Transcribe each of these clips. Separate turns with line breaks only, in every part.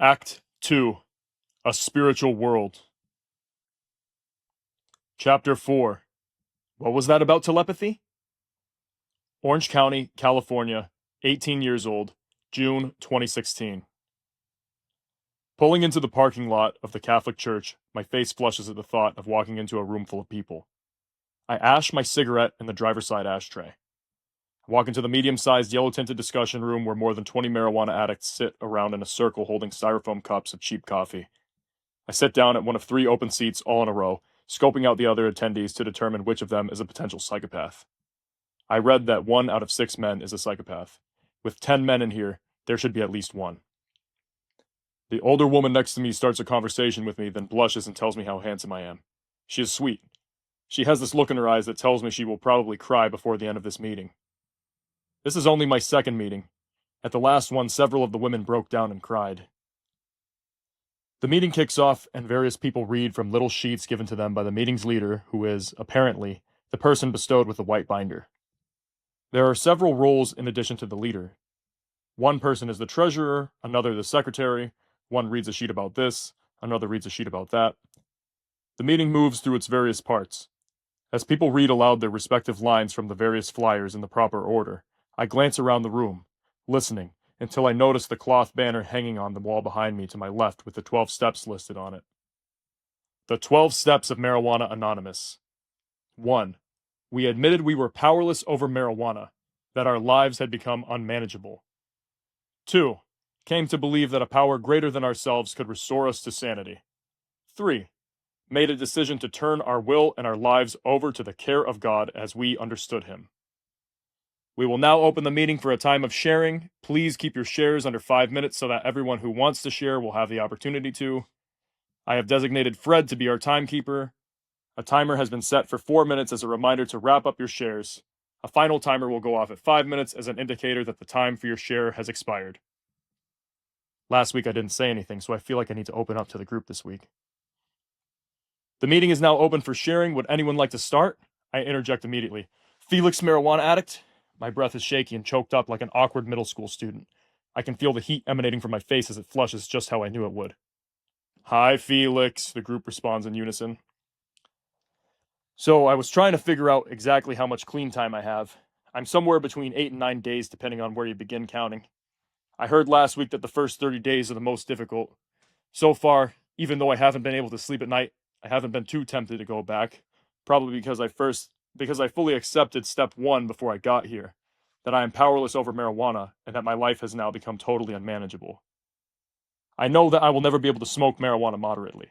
Act 2. A Spiritual World. Chapter 4. What was that about telepathy? Orange County, California, 18 years old, June 2016. Pulling into the parking lot of the Catholic Church, my face flushes at the thought of walking into a room full of people. I ash my cigarette in the driver's side ashtray. I walk into the medium-sized yellow-tinted discussion room where more than 20 marijuana addicts sit around in a circle holding styrofoam cups of cheap coffee. I sit down at one of 3 open seats all in a row, scoping out the other attendees to determine which of them is a potential psychopath. I read that 1 out of 6 men is a psychopath. With 10 men in here, there should be at least 1. The older woman next to me starts a conversation with me, then blushes and tells me how handsome I am. She is sweet. She has this look in her eyes that tells me she will probably cry before the end of this meeting. This is only my second meeting. At the last one, several of the women broke down and cried. The meeting kicks off, and various people read from little sheets given to them by the meeting's leader, who is, apparently, the person bestowed with the white binder. There are several roles in addition to the leader. One person is the treasurer, another the secretary, one reads a sheet about this, another reads a sheet about that. The meeting moves through its various parts. As people read aloud their respective lines from the various flyers in the proper order, I glance around the room, listening, until I notice the cloth banner hanging on the wall behind me to my left with the 12 steps listed on it. The 12 Steps of Marijuana Anonymous. 1. We admitted we were powerless over marijuana, that our lives had become unmanageable. 2. Came to believe that a power greater than ourselves could restore us to sanity. 3. Made a decision to turn our will and our lives over to the care of God as we understood Him. We will now open the meeting for a time of sharing. Please keep your shares under 5 minutes so that everyone who wants to share will have the opportunity to. I have designated Fred to be our timekeeper. A timer has been set for 4 minutes as a reminder to wrap up your shares. A final timer will go off at 5 minutes as an indicator that the time for your share has expired. Last week I didn't say anything, so I feel like I need to open up to the group this week. The meeting is now open for sharing. Would anyone like to start? I interject immediately. Felix, marijuana addict? My breath is shaky and choked up like an awkward middle school student. I can feel the heat emanating from my face as it flushes just how I knew it would. Hi, Felix, the group responds in unison. So I was trying to figure out exactly how much clean time I have. I'm somewhere between 8 and 9 days depending on where you begin counting. I heard last week that the first 30 days are the most difficult. So far, even though I haven't been able to sleep at night, I haven't been too tempted to go back. Probably because I fully accepted step 1 before I got here, that I am powerless over marijuana and that my life has now become totally unmanageable. I know that I will never be able to smoke marijuana moderately.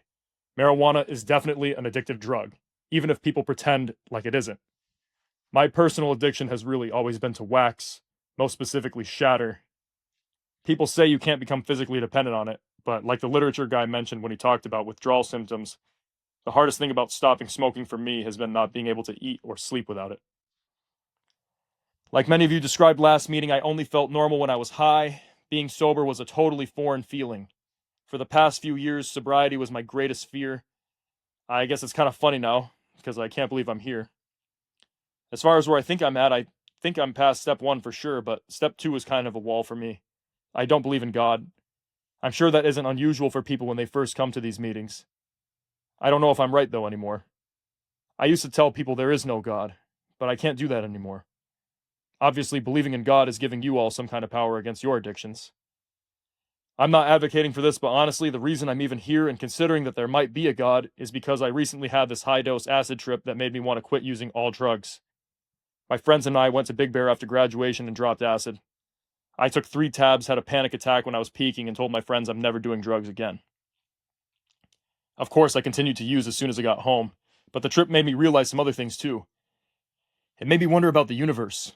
Marijuana is definitely an addictive drug, even if people pretend like it isn't. My personal addiction has really always been to wax, most specifically shatter. People say you can't become physically dependent on it, but like the literature guy mentioned when he talked about withdrawal symptoms, the hardest thing about stopping smoking for me has been not being able to eat or sleep without it. Like many of you described last meeting, I only felt normal when I was high. Being sober was a totally foreign feeling. For the past few years, sobriety was my greatest fear. I guess it's kind of funny now, because I can't believe I'm here. As far as where I think I'm at, I think I'm past step 1 for sure, but step 2 is kind of a wall for me. I don't believe in God. I'm sure that isn't unusual for people when they first come to these meetings. I don't know if I'm right, though, anymore. I used to tell people there is no God, but I can't do that anymore. Obviously, believing in God is giving you all some kind of power against your addictions. I'm not advocating for this, but honestly, the reason I'm even here and considering that there might be a God is because I recently had this high-dose acid trip that made me want to quit using all drugs. My friends and I went to Big Bear after graduation and dropped acid. I took 3 tabs, had a panic attack when I was peaking, and told my friends I'm never doing drugs again. Of course, I continued to use as soon as I got home, but the trip made me realize some other things too. It made me wonder about the universe.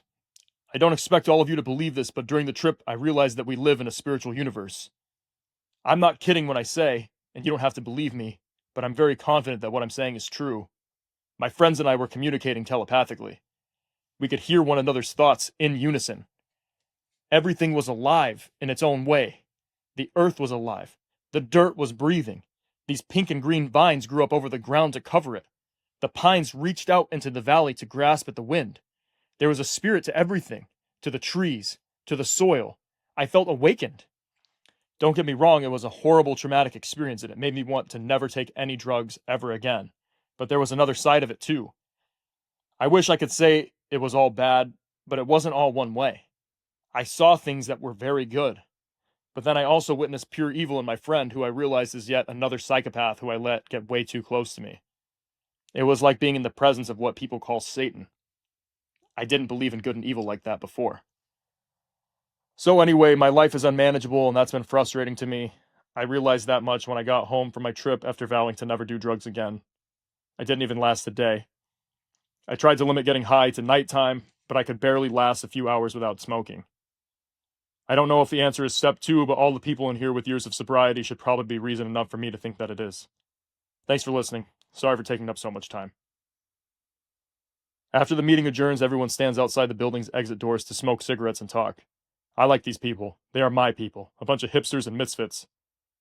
I don't expect all of you to believe this, but during the trip, I realized that we live in a spiritual universe. I'm not kidding when I say, and you don't have to believe me, but I'm very confident that what I'm saying is true. My friends and I were communicating telepathically. We could hear one another's thoughts in unison. Everything was alive in its own way. The earth was alive. The dirt was breathing. These pink and green vines grew up over the ground to cover it. The pines reached out into the valley to grasp at the wind. There was a spirit to everything, to the trees, to the soil. I felt awakened. Don't get me wrong, it was a horrible traumatic experience and it made me want to never take any drugs ever again. But there was another side of it too. I wish I could say it was all bad, but it wasn't all one way. I saw things that were very good. But then I also witnessed pure evil in my friend, who I realized is yet another psychopath who I let get way too close to me. It was like being in the presence of what people call Satan. I didn't believe in good and evil like that before. So anyway, my life is unmanageable and that's been frustrating to me. I realized that much when I got home from my trip after vowing to never do drugs again. I didn't even last a day. I tried to limit getting high to nighttime, but I could barely last a few hours without smoking. I don't know if the answer is step 2, but all the people in here with years of sobriety should probably be reason enough for me to think that it is. Thanks for listening. Sorry for taking up so much time. After the meeting adjourns, everyone stands outside the building's exit doors to smoke cigarettes and talk. I like these people. They are my people, a bunch of hipsters and misfits.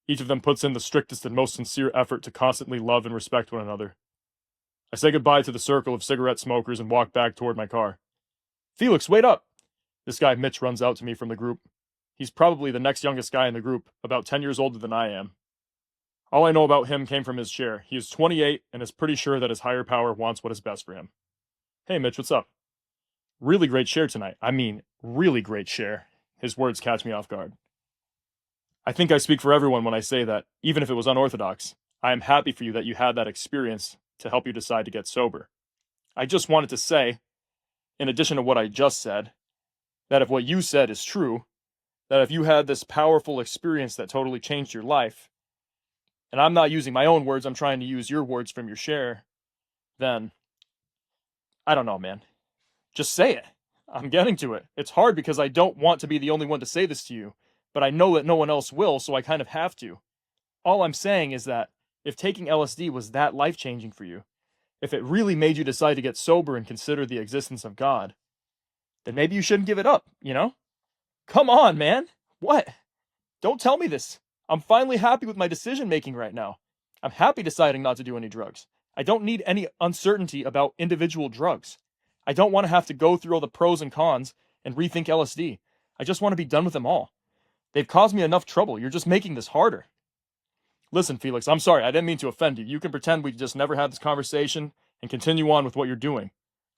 Each of them puts in the strictest and most sincere effort to constantly love and respect one another. I say goodbye to the circle of cigarette smokers and walk back toward my car. Felix, wait up! This guy Mitch runs out to me from the group. He's probably the next youngest guy in the group, about 10 years older than I am. All I know about him came from his share. He is 28 and is pretty sure that his higher power wants what is best for him. Hey Mitch, what's up? Really great share tonight. I mean, really great share. His words catch me off guard. I think I speak for everyone when I say that, even if it was unorthodox, I am happy for you that you had that experience to help you decide to get sober. I just wanted to say, in addition to what I just said, that if what you said is true, that if you had this powerful experience that totally changed your life, and I'm not using my own words, I'm trying to use your words from your share, then, I don't know, man. Just say it. I'm getting to it. It's hard because I don't want to be the only one to say this to you, but I know that no one else will, so I kind of have to. All I'm saying is that if taking LSD was that life-changing for you, if it really made you decide to get sober and consider the existence of God, then maybe you shouldn't give it up, you know? Come on, man. What? Don't tell me this. I'm finally happy with my decision-making right now. I'm happy deciding not to do any drugs. I don't need any uncertainty about individual drugs. I don't want to have to go through all the pros and cons and rethink LSD. I just want to be done with them all. They've caused me enough trouble. You're just making this harder. Listen, Felix, I'm sorry. I didn't mean to offend you. You can pretend we just never had this conversation and continue on with what you're doing.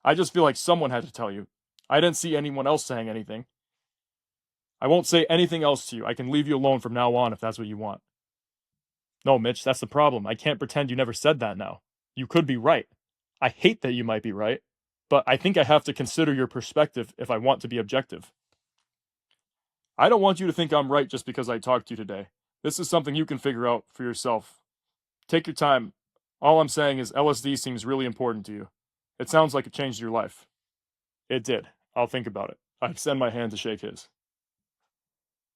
I just feel like someone had to tell you. I didn't see anyone else saying anything. I won't say anything else to you. I can leave you alone from now on if that's what you want. No, Mitch, that's the problem. I can't pretend you never said that now. You could be right. I hate that you might be right, but I think I have to consider your perspective if I want to be objective. I don't want you to think I'm right just because I talked to you today. This is something you can figure out for yourself. Take your time. All I'm saying is LSD seems really important to you. It sounds like it changed your life. It did. I'll think about it. I extend my hand to shake his.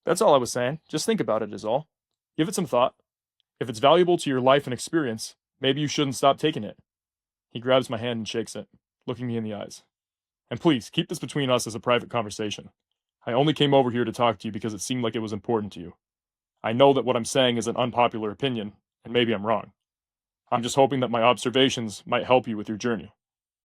That's all I was saying. Just think about it is all. Give it some thought. If it's valuable to your life and experience, maybe you shouldn't stop taking it. He grabs my hand and shakes it, looking me in the eyes. And please, keep this between us as a private conversation. I only came over here to talk to you because it seemed like it was important to you. I know that what I'm saying is an unpopular opinion, and maybe I'm wrong. I'm just hoping that my observations might help you with your journey.